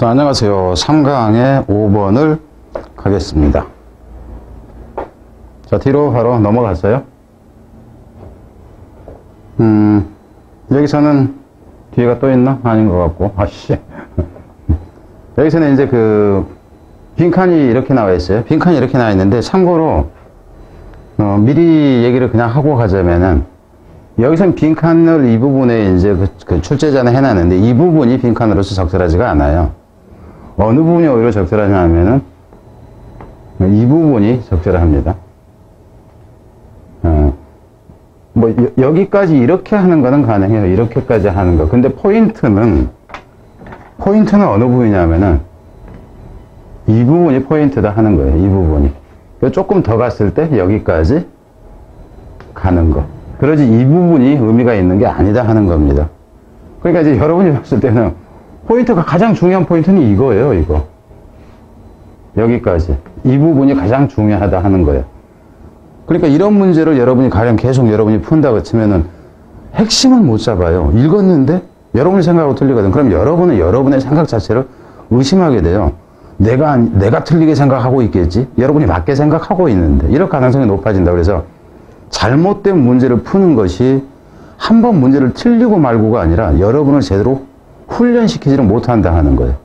자, 안녕하세요. 3강의 5번을 가겠습니다. 자, 뒤로 바로 넘어갔어요. 여기서는 뒤에가 또 있나? 아닌 것 같고. 아씨. 여기서는 이제 빈칸이 이렇게 나와 있어요. 빈칸이 이렇게 나와 있는데, 참고로, 미리 얘기를 그냥 하고 가자면은, 여기서는 빈칸을 이 부분에 이제 출제자는 해놨는데, 이 부분이 빈칸으로서 적절하지가 않아요. 어느 부분이 오히려 적절하냐 하면은, 이 부분이 적절합니다. 여기까지 이렇게 하는 거는 가능해요. 이렇게까지 하는 거. 근데 포인트는 어느 부분이냐면은, 이 부분이 포인트다 하는 거예요. 이 부분이. 조금 더 갔을 때 여기까지 가는 거. 그러지 이 부분이 의미가 있는 게 아니다 하는 겁니다. 그러니까 이제 여러분이 봤을 때는 포인트가 가장 중요한 포인트는 이거예요. 이거. 여기까지. 이 부분이 가장 중요하다 하는 거예요. 그러니까 이런 문제를 여러분이 가령 계속 여러분이 푼다고 치면은 핵심은 못 잡아요. 읽었는데 여러분이 생각하고 틀리거든. 그럼 여러분은 여러분의 생각 자체를 의심하게 돼요. 내가 틀리게 생각하고 있겠지? 여러분이 맞게 생각하고 있는데 이럴 가능성이 높아진다. 그래서 잘못된 문제를 푸는 것이 한 번 문제를 틀리고 말고가 아니라 여러분을 제대로 훈련시키지를 못한다 하는 거예요.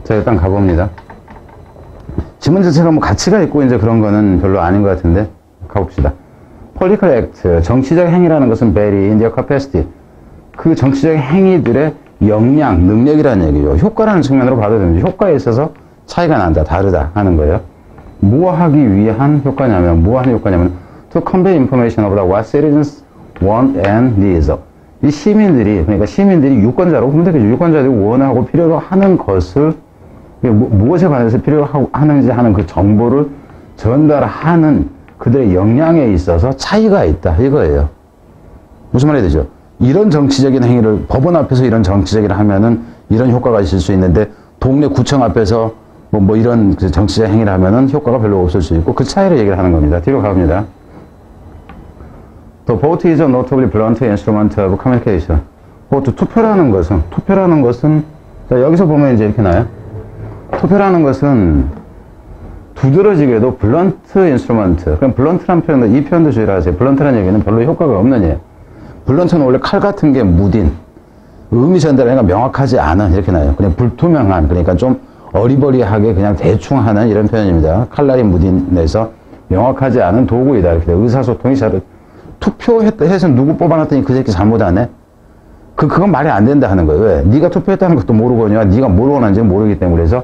자, 일단 가봅니다. 지문 자체가 뭐 가치가 있고 이제 그런 거는 별로 아닌 것 같은데 가봅시다. Political act, 정치적 행위라는 것은 vary in their capacity. 그 정치적 행위들의 역량, 능력이라는 얘기죠. 효과라는 측면으로 봐도 됩니다. 효과에 있어서 차이가 난다, 다르다 하는 거예요. 뭐 하기 위한 효과냐면, to convey information about what citizens want and needs. 이 시민들이 유권자로 보면 되겠죠. 유권자들이 원하고 필요로 하는 것을, 무엇에 관해서 필요로 하는지 하는 그 정보를 전달하는 그들의 역량에 있어서 차이가 있다. 이거예요. 무슨 말이 되죠? 이런 정치적인 행위를, 법원 앞에서 이런 정치적인 하면은 이런 효과가 있을 수 있는데, 동네 구청 앞에서 이런 정치적 행위를 하면은 효과가 별로 없을 수 있고, 그 차이를 얘기를 하는 겁니다. 뒤로 가봅니다. The vote is a notably blunt instrument of communication. 투표라는 것은, 자, 여기서 보면 이제 이렇게 나와요. 투표라는 것은 두드러지게도 블런트 인스트루먼트. 그럼 블런트란 표현도, 이 표현도 주의를 하세요. 블런트라는 얘기는 별로 효과가 없는 예요. 블런트는 원래 칼 같은 게 무딘, 의미 전달하기가 명확하지 않은, 이렇게 나와요. 그냥 불투명한, 그러니까 좀 어리버리하게 그냥 대충 하는 이런 표현입니다. 칼날이 무딘에서 명확하지 않은 도구이다. 이렇게 돼요. 의사소통이 투표해서 누구 뽑아놨더니 그 새끼 잘못 안 해? 그건 말이 안 된다 하는 거예요. 왜? 네가 투표했다는 것도 모르거니와 네가 뭘 원하는지 모르기 때문에. 그래서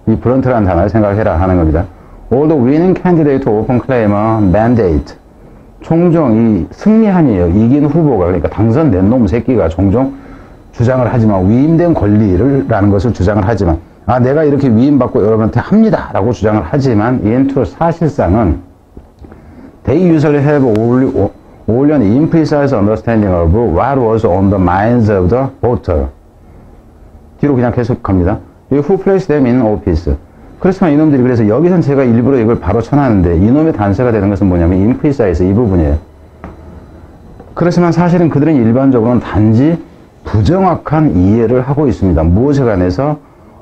이 블런트라는 단어를 생각해라 하는 겁니다. All the winning candidate often claim a mandate. 종종 이 승리한이에요. 이긴 후보가, 그러니까 당선된 놈 새끼가 종종 주장을 하지만, 위임된 권리라는 것을 주장을 하지만, 내가 이렇게 위임받고 여러분한테 합니다 라고 주장을 하지만, in truth, 사실상은 they usually have only an imprecise understanding of what was on the minds of the voter. 뒤로 그냥 계속 갑니다. Who placed them in office. 그렇지만 이놈들이, 그래서 여기선 제가 일부러 이걸 바로 쳐놨는데, 이놈의 단서가 되는 것은 뭐냐면 imprecise, 이 부분이에요. 그렇지만 사실은 그들은 일반적으로는 단지 부정확한 이해를 하고 있습니다. 무엇에 관해서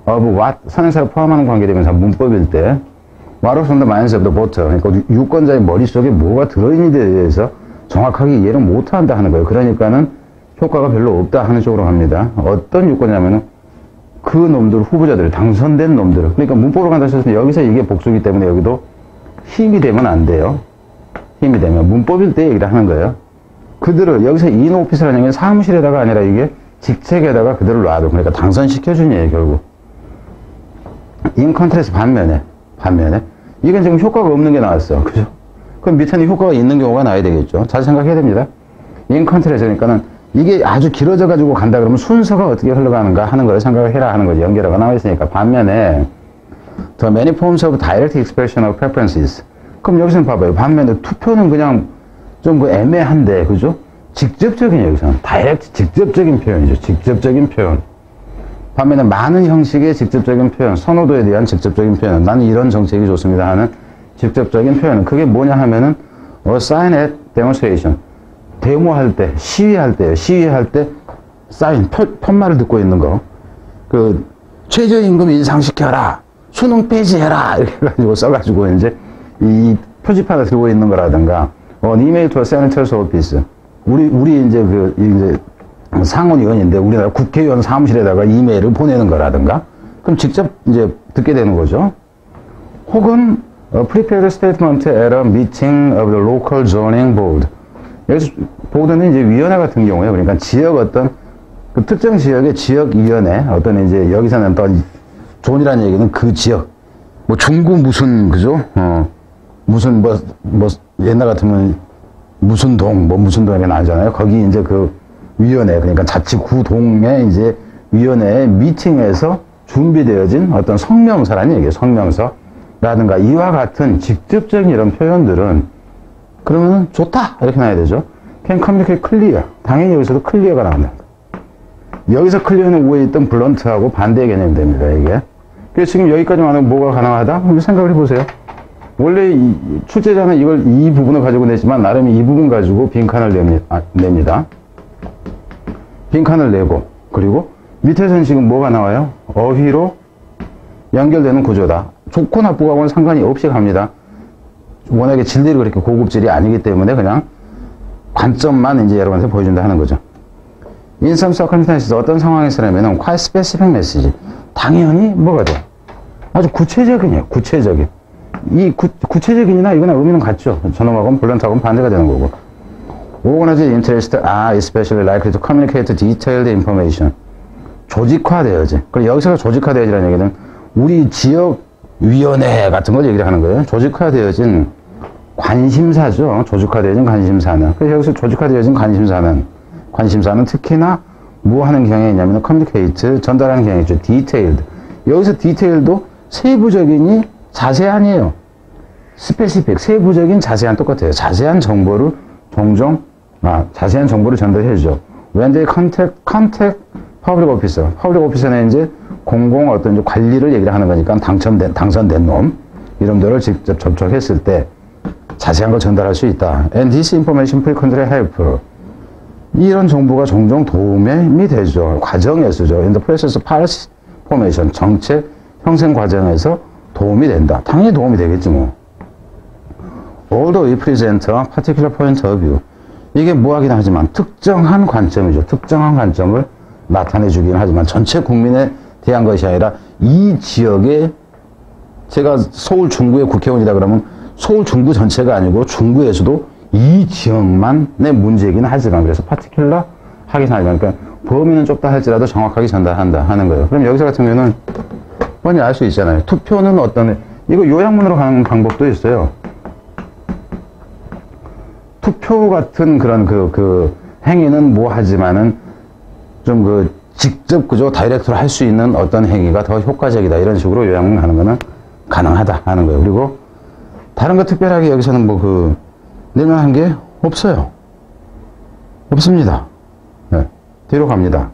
of what, 선행사를 포함하는 관계대명사 문법일 때 what was on the minds of the voter. 그러니까 유권자의 머릿속에 뭐가 들어있는지에 대해서 정확하게 이해를 못한다 하는 거예요. 그러니까는 효과가 별로 없다 하는 쪽으로 갑니다. 어떤 유권자면은 그 놈들, 후보자들, 당선된 놈들. 그러니까 문법으로 간다 했을 때 여기서 이게 복수이기 때문에 여기도 힘이 되면 안 돼요. 힘이 되면. 문법일 때 얘기를 하는 거예요. 그들을, 여기서 인 오피스라는 얘기는 사무실에다가 아니라 이게 직책에다가 그들을 놔둬. 그러니까 당선시켜준 얘기예요, 결국. 인 컨트레스 반면에. 이건 지금 효과가 없는 게 나왔어. 그죠? 그럼 밑에는 효과가 있는 경우가 나야 되겠죠. 잘 생각해야 됩니다. 인 컨트레스, 그러니까는 이게 아주 길어져 가지고 간다 그러면 순서가 어떻게 흘러가는가 하는 걸 생각을 해라 하는 거지. 연결어가 나와 있으니까. 반면에 the many forms of direct expression of preferences. 그럼 여기서는 봐봐요. 반면에 투표는 그냥 좀 애매한데, 그죠? 직접적인, 여기서는 다이렉트, 직접적인 표현이죠. 직접적인 표현. 반면에 많은 형식의 직접적인 표현, 선호도에 대한 직접적인 표현, 나는 이런 정책이 좋습니다 하는 직접적인 표현은 그게 뭐냐 하면은 sign at demonstration. 데모할 때, 시위할 때 사인, 편말을 듣고 있는 거. 최저임금 인상시켜라. 수능 폐지해라. 이렇게 해가지고 써가지고 이제 이 표지판을 들고 있는 거라든가, 이메일 투어 세네터스 오피스. 우리 이제 상원의원인데 우리나라 국회의원 사무실에다가 이메일을 보내는 거라든가, 그럼 직접 이제 듣게 되는 거죠. 혹은 prepared statement at a meeting of the local zoning board. 여기서 보드는 이제 위원회 같은 경우에, 그러니까 지역 어떤 그 특정 지역의 지역위원회, 어떤 이제 여기서는 어떤 존이라는 얘기는 그 지역, 뭐 중구 무슨, 그죠? 무슨 옛날 같으면 무슨 동, 무슨 동이 나오잖아요. 거기 이제 그 위원회, 그러니까 자치구동의 이제 위원회의 미팅에서 준비되어진 어떤 성명서라는 얘기예요. 성명서라든가 이와 같은 직접적인 이런 표현들은 그러면 좋다 이렇게 나와야 되죠. Can communicate clear. 당연히 여기서도 clear가 나온다. 여기서 clear는 위에 있던 blunt하고 반대의 개념이 됩니다. 이게. 그래서 지금 여기까지만 하면 뭐가 가능하다? 생각을 해보세요. 원래 출제자는 이 부분을 가지고 냈지만 나름 이 부분 가지고 빈칸을 냅니다. 빈칸을 내고, 그리고 밑에서는 지금 뭐가 나와요? 어휘로 연결되는 구조다. 좋고 나쁘고하고는 상관이 없이 갑니다. 워낙에 질들이 그렇게 고급질이 아니기 때문에 그냥 관점만 이제 여러분한테 보여준다 하는 거죠. In some circumstances, 어떤 상황에서라면 quite specific message. 당연히 뭐가 돼? 아주 구체적이에요. 구체적인. 이 구체적인이나 이거나 의미는 같죠. 저놈하고는 블런트하고는 반대가 되는 거고. Organized interest are especially likely to communicate detailed information. 조직화되어지. 그리고 여기서 조직화되어지라는 얘기는 우리 지역위원회 같은 걸 얘기를 하는 거예요. 조직화되어진 관심사죠. 조직화되어진 관심사는. 그래서 여기서 조직화되어진 관심사는 특히나 뭐 하는 경향이 있냐면 communicate, 전달하는 경향이 있죠. detailed. 여기서 detail도 세부적이니 자세한이에요. specific, 세부적인 자세한 똑같아요. 자세한 정보를 종종, 자세한 정보를 전달해주죠. When they contact public officer. public officer는 이제 공공 어떤 이제 관리를 얘기를 하는 거니까 당선된 놈, 이름들을 직접 접촉했을 때 자세한 걸 전달할 수 있다. And this information frequently help. 이런 정보가 종종 도움이 되죠. 과정에서죠. In the process of policy formation. 정책 형성 과정에서 도움이 된다. 당연히 도움이 되겠지 뭐. Although it presents a particular point of view. 이게 뭐하긴 하지만 특정한 관점이죠. 특정한 관점을 나타내 주긴 하지만 전체 국민에 대한 것이 아니라 이 지역에, 제가 서울 중구의 국회의원이다 그러면 서울 중구 전체가 아니고 중구에서도 이 지역만의 문제이긴 하지만, 그래서 파티큘러 하긴 하지만, 그러니까 범위는 좁다 할지라도 정확하게 전달한다 하는 거예요. 그럼 여기서 같은 경우는 뻔히 알 수 있잖아요. 투표는 어떤, 이거 요약문으로 가는 방법도 있어요. 투표 같은 그런 그 행위는 뭐 하지만은 좀 직접 그저 다이렉트로 할 수 있는 어떤 행위가 더 효과적이다. 이런 식으로 요약문 하는 거는 가능하다 하는 거예요. 그리고 다른 거 특별하게 여기서는 낼만한 게 없어요. 없습니다. 네. 뒤로 갑니다.